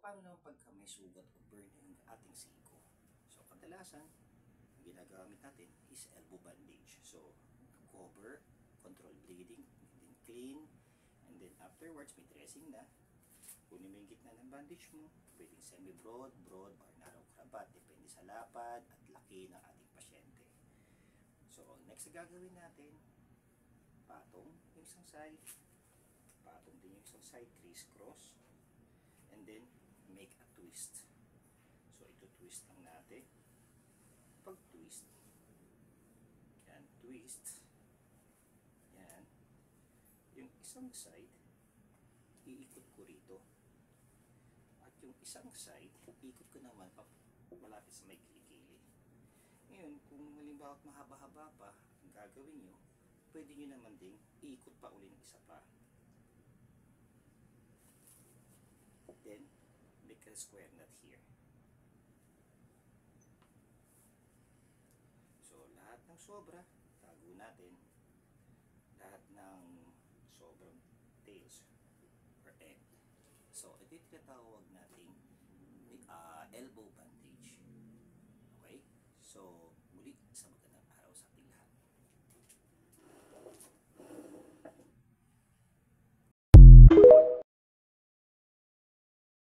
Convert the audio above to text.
paano naman pagka may sugat o burn yung ating siko? So, kadalasan, ang ginagamit natin is elbow bandage. So, cover, control bleeding, and then clean, and then afterwards, may dressing na. Kunin mo yung gitna ng bandage mo, pwedeng semi-broad, broad, or narrow cravat, depende sa lapad at laki ng ating pasyente. So, next na gagawin natin, patong yung isang side, patong din yung isang side, criss-cross, and then make a twist. So, ito twist lang natin. Pag twist, yan, twist, yan, yung isang side, iikot ko rito. At yung isang side, ikot ko naman malapit sa may kilikili. Ngayon, kung halimbawa mahaba-haba pa ang gagawin nyo, pwede nyo naman ding iikot pa uli ng isa pa. Then, make a square knot here. So, lahat ng sobra, tago natin. Lahat ng sobrang tails or egg. So, ito yung tinatawag nating elbow bandage. Okay? So,